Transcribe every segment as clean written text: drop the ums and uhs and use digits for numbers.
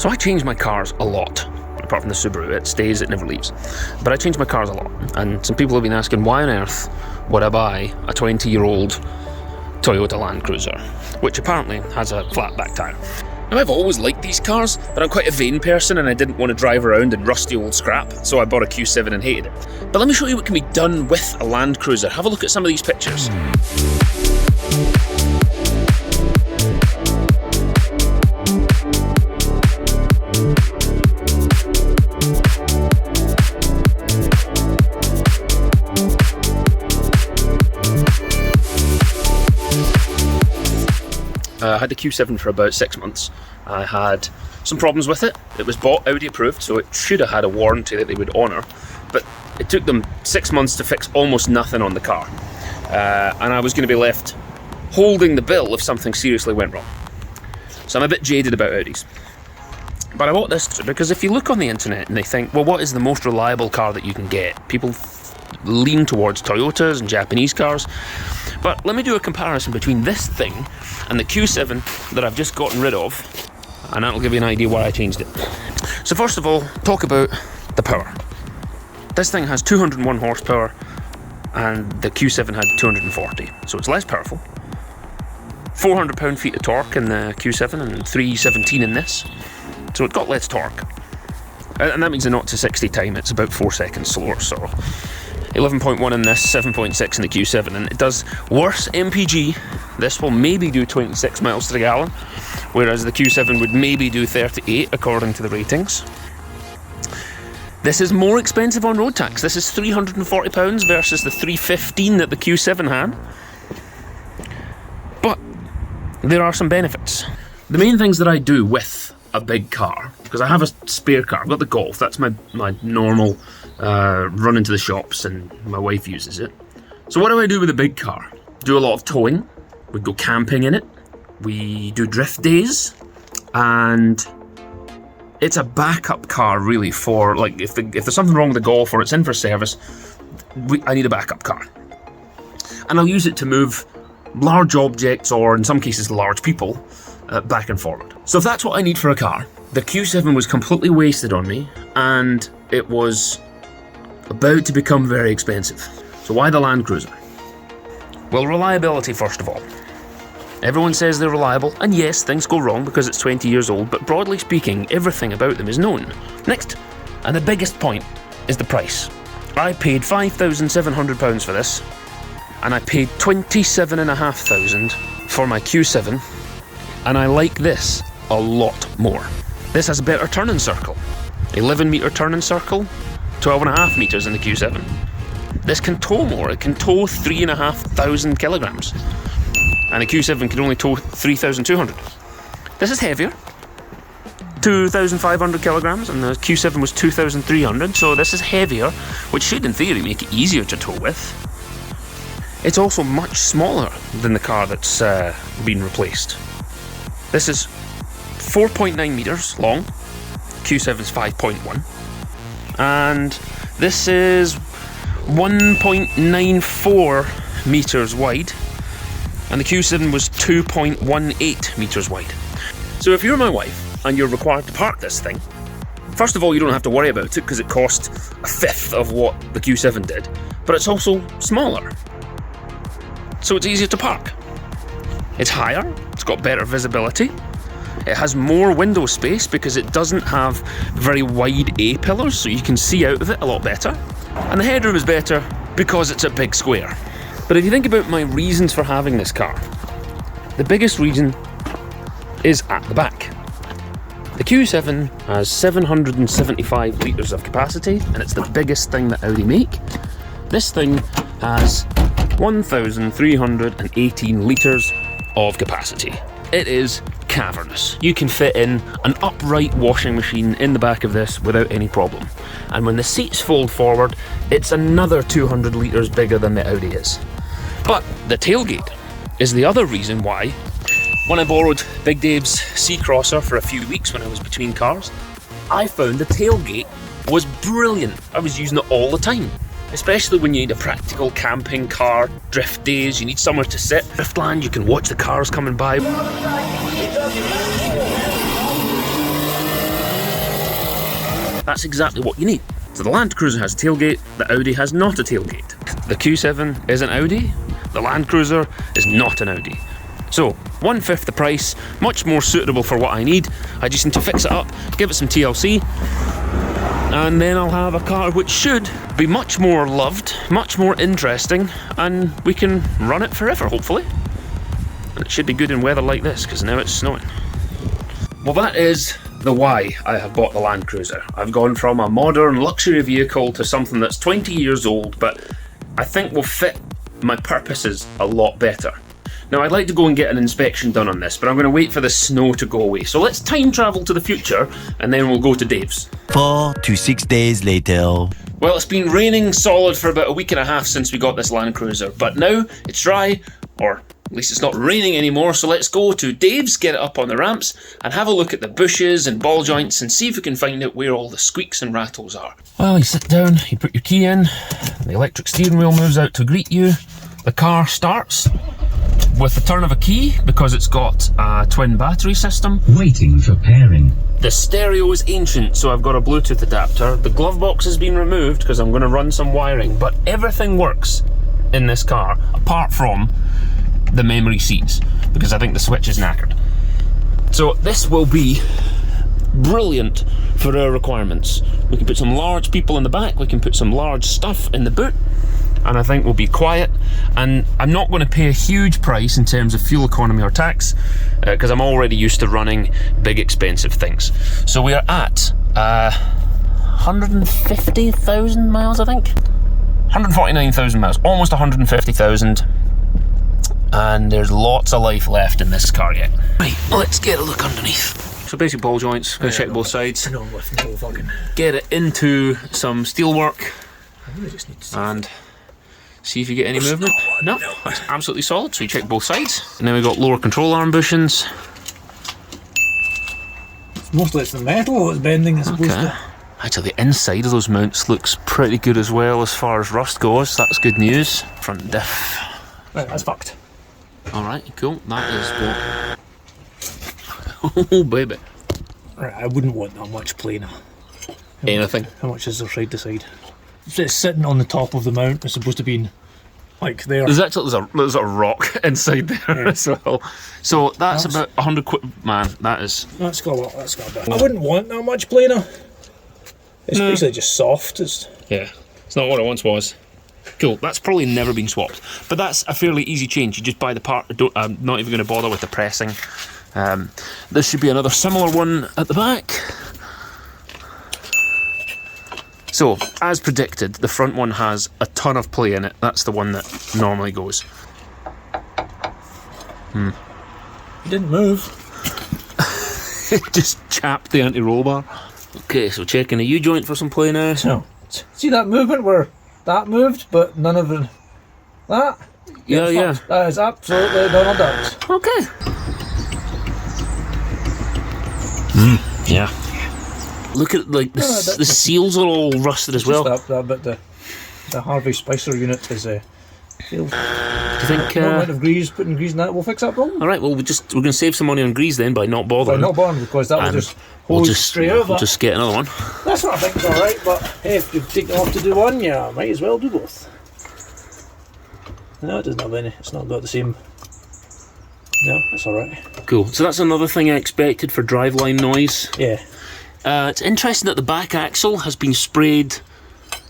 So I change my cars a lot. Apart from the Subaru, it stays, it never leaves. But I change my cars a lot. And some people have been asking, why on earth would I buy a 20-year-old Toyota Landcruiser, which apparently has a flat back tyre? Now, I've always liked these cars, but I'm quite a vain person and I didn't want to drive around in rusty old scrap, so I bought a Q7 and hated it. But let me show you what can be done with a Landcruiser. Have a look at some of these pictures. I had the Q7 for about 6 months. I had some problems with it. It was bought Audi approved, so it should have had a warranty that they would honour, but it took them 6 months to fix almost nothing on the car. And I was going to be left holding the bill if something seriously went wrong. So I'm a bit jaded about Audis. But I bought this because if you look on the internet and they think, well, what is the most reliable car that you can get? People lean towards Toyotas and Japanese cars. But let me do a comparison between this thing and the Q7 that I've just gotten rid of, and that'll give you an idea why I changed it. So first of all, talk about the power. This thing has 201 horsepower and the Q7 had 240, so it's less powerful. 400 pound-feet of torque in the Q7 and 317 in this, so it got less torque. And that means the 0 to 60 time, it's about 4 seconds slower, so 11.1 in this, 7.6 in the Q7, and it does worse MPG. This will maybe do 26 miles to the gallon, whereas the Q7 would maybe do 38 according to the ratings. This is more expensive on road tax. This is £340 versus the £315 that the Q7 had. But there are some benefits. The main things that I do with a big car, because I have a spare car, I've got the Golf, that's my normal run into the shops, and my wife uses it. So what do I do with a big car? Do a lot of towing, we go camping in it, we do drift days, and it's a backup car really for, like, if there's something wrong with the Golf or it's in for service, I need a backup car. And I'll use it to move large objects, or in some cases large people, back and forward. So if that's what I need for a car, the Q7 was completely wasted on me, and it was about to become very expensive. So why the Landcruiser? Well, reliability first of all. Everyone says they're reliable, and yes, things go wrong because it's 20 years old, but broadly speaking, everything about them is known. Next, and the biggest point, is the price. I paid £5,700 for this, and I paid £27,500 for my Q7, and I like this a lot more. This has a better turning circle. 11 metre turning circle, 12.5 metres in the Q7. This can tow more, it can tow 3,500 kilograms. And the Q7 can only tow 3,200. This is heavier, 2,500 kilograms, and the Q7 was 2,300, so this is heavier, which should in theory make it easier to tow with. It's also much smaller than the car that's been replaced. This is 4.9 metres long, Q7's 5.1, and this is 1.94 metres wide, and the Q7 was 2.18 metres wide. So if you're my wife and you're required to park this thing, first of all, you don't have to worry about it because it cost a fifth of what the Q7 did, but it's also smaller, so it's easier to park. It's higher, it's got better visibility, it has more window space because it doesn't have very wide A-pillars, so you can see out of it a lot better, and the headroom is better because it's a big square. But if you think about my reasons for having this car, the biggest reason is at the back. The Q7 has 775 litres of capacity, and it's the biggest thing that Audi make. This thing has 1,318 litres of capacity. It is cavernous. You can fit in an upright washing machine in the back of this without any problem. And when the seats fold forward, it's another 200 litres bigger than the Audi is. But the tailgate is the other reason why. When I borrowed Big Dave's C-Crosser for a few weeks when I was between cars, I found the tailgate was brilliant. I was using it all the time. Especially when you need a practical camping car, drift days, you need somewhere to sit. Driftland, you can watch the cars coming by. That's exactly what you need. So the Landcruiser has a tailgate, the Audi has not a tailgate. The Q7 is an Audi, the Landcruiser is not an Audi. So, 1/5 the price, much more suitable for what I need. I just need to fix it up, give it some TLC, and then I'll have a car which should be much more loved, much more interesting, and we can run it forever, hopefully. And it should be good in weather like this, because now it's snowing. Well, that is the why I have bought the Landcruiser. I've gone from a modern luxury vehicle to something that's 20 years old, but I think will fit my purposes a lot better. Now, I'd like to go and get an inspection done on this, but I'm going to wait for the snow to go away. So let's time travel to the future, and then we'll go to Dave's. 4 to 6 days later. Well, it's been raining solid for about a week and a half since we got this Landcruiser, but now it's dry, or at least it's not raining anymore, so let's go to Dave's, get it up on the ramps, and have a look at the bushes and ball joints and see if we can find out where all the squeaks and rattles are. Well, you sit down, you put your key in, the electric steering wheel moves out to greet you, the car starts with the turn of a key because it's got a twin battery system. Waiting for pairing. The stereo is ancient, so I've got a Bluetooth adapter. The glove box has been removed because I'm going to run some wiring, but everything works in this car apart from the memory seats because I think the switch is knackered. So this will be brilliant for our requirements. We can put some large people in the back, we can put some large stuff in the boot, and I think we'll be quiet, and I'm not going to pay a huge price in terms of fuel economy or tax because I'm already used to running big expensive things. So we are at 150,000 miles, I think. 149,000 miles, almost 150,000, and there's lots of life left in this car yet. Right, let's get a look underneath. So basic ball joints, gonna check both sides. I know I'm lifting the whole fucking... Get it into some steel work I really just need to see. and see if you get any movement. No, that's absolutely solid. So you check both sides. And then we've got lower control arm bushings. Mostly it's the metal that's bending as opposed Okay. to... Actually, the inside of those mounts looks pretty good as well as far as rust goes. That's good news. Front diff. Right, that's fucked. Alright, cool. That is what... Oh, baby. Right, I wouldn't want that much planer. Anything. How much is there side to side? It's sitting on the top of the mount. It's supposed to be in, like there. There's a rock inside there as well. So that's about 100 quid. Man, that is... That's got a lot. That's got a bit. I wouldn't want that much planer. It's basically just soft. It's... Yeah, it's not what it once was. Cool, that's probably never been swapped. But that's a fairly easy change. You just buy the part. I'm not even going to bother with the pressing. There should be another similar one at the back. So, as predicted, the front one has a ton of play in it. That's the one that normally goes. It didn't move. It just chapped the anti-roll bar. Okay, so checking the U-joint for some play now. No. See that movement where that moved, but none of it... That? Yeah. That is absolutely Donald Duck. Okay. Yeah. Look at like the seals are all rusted as well. Just that bit, the Harvey Spicer unit is failed. Do you think? Amount of grease, putting grease in that will fix that problem. All right. Well, we're going to save some money on grease then by not bothering. By not bothering, because that will And just hold straight over. We'll just get another one. That's what I think is all right. But hey, if you've taken off to do one, yeah, might as well do both. No, it doesn't have any. It's not got the same. No, that's all right. Cool. So that's another thing I expected for driveline noise. Yeah. It's interesting that the back axle has been sprayed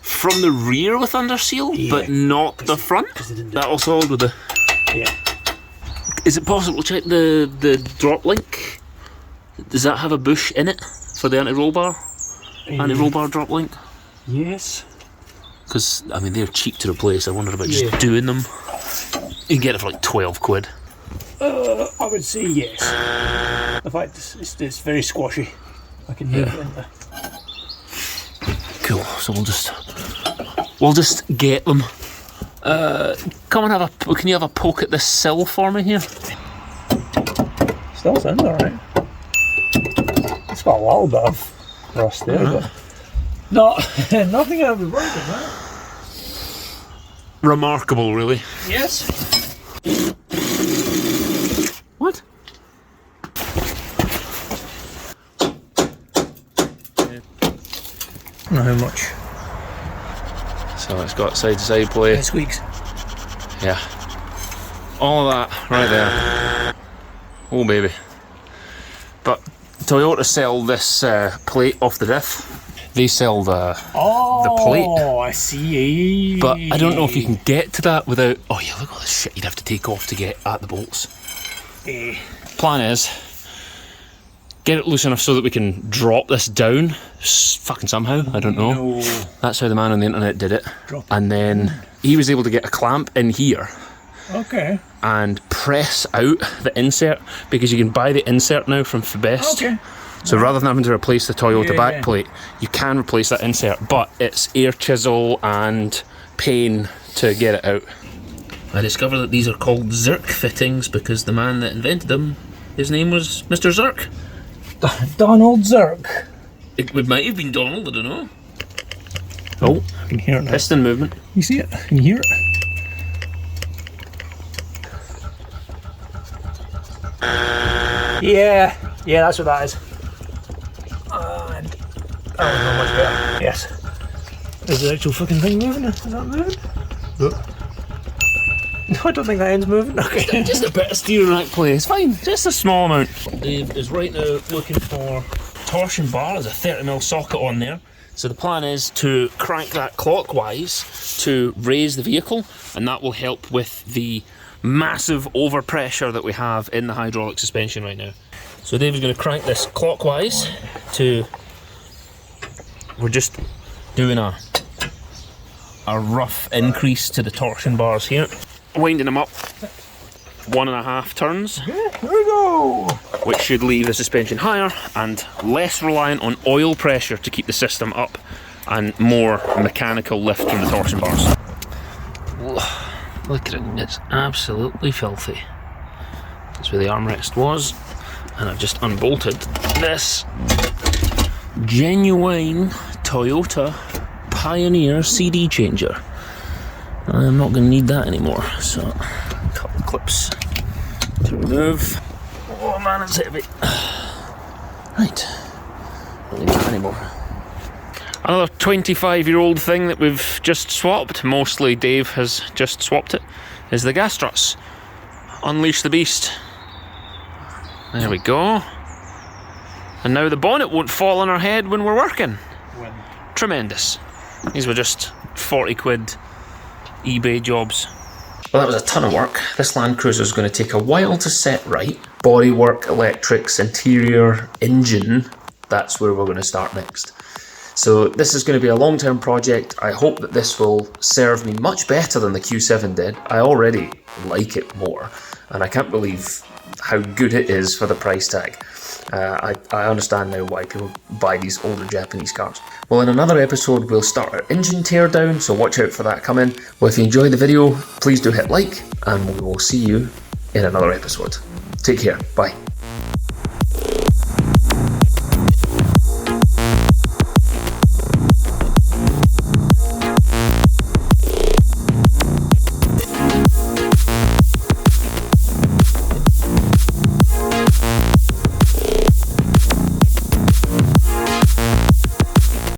from the rear with underseal, but not the front. That all solid with the... Yeah. Is it possible to check the drop link? Does that have a bush in it for the anti-roll bar? Anti-roll bar drop link? Yes. Because, I mean, they're cheap to replace. I wondered about just doing them. You can get it for like 12 quid. I would say yes. In fact, it's very squashy. I can move it into... Cool. So we'll just get them. Come and can you have a poke at this sill for me here? Still sounds alright. It's got a little bit of rust there, but nothing I would worry about. Remarkable, really. Yes. What? don't know how much. So it's got side-to-side play. It squeaks. Yeah. All of that right there. Oh baby. But Toyota sell this plate off the diff. They sell the plate. Oh, I see. But I don't know if you can get to that without... Oh yeah, look at all this shit you'd have to take off to get at the bolts. Plan is, get it loose enough so that we can drop this down fucking somehow, I don't know. No. That's how the man on the internet did it. Drop it. And then he was able to get a clamp in here Okay. and press out the insert, because you can buy the insert now from Fabest. Okay. So rather than having to replace the Toyota Yeah. backplate, you can replace that insert, but it's air chisel and pain to get it out. I discovered that these are called Zirk fittings because the man that invented them, his name was Mr. Zirk. Donald Zirk. It might have been Donald, I don't know. Oh, I can hear it now. piston movement. You see it? Can you hear it? Yeah, that's what that is. And that was not much better. Yes. Is the actual fucking thing moving? Is that moving? No, I don't think that end's moving. Okay. Just a bit of steering rack play, it's fine, just a small amount. Dave is right now looking for torsion bar. There's a 30mm socket on there. So the plan is to crank that clockwise to raise the vehicle, and that will help with the massive overpressure that we have in the hydraulic suspension right now. So Dave is going to crank this clockwise to... We're just doing a rough increase to the torsion bars here. Winding them up 1.5 turns. Yeah, there we go. Which should leave the suspension higher and less reliant on oil pressure to keep the system up, and more mechanical lift from the torsion bars. Look at it, it's absolutely filthy. That's where the armrest was, and I've just unbolted this genuine Toyota Pioneer CD changer. I'm not going to need that anymore, so a couple of clips to remove. Oh man, it's heavy. Right, don't need that anymore. Another 25-year-old thing that we've just swapped, mostly Dave has just swapped it, is the gas struts. Unleash the beast. There we go. And now the bonnet won't fall on our head when we're working. When? Tremendous. These were just 40 quid eBay jobs. Well, that was a ton of work. This Landcruiser is going to take a while to set right. Bodywork, electrics, interior, engine, that's where we're going to start next. So this is going to be a long-term project. I hope that this will serve me much better than the Q7 did. I already like it more, and I can't believe how good it is for the price tag. I understand now why people buy these older Japanese cars. Well, in another episode we'll start our engine teardown, so watch out for that coming. Well, if you enjoyed the video, please do hit like, and we will see you in another episode. Take care, bye.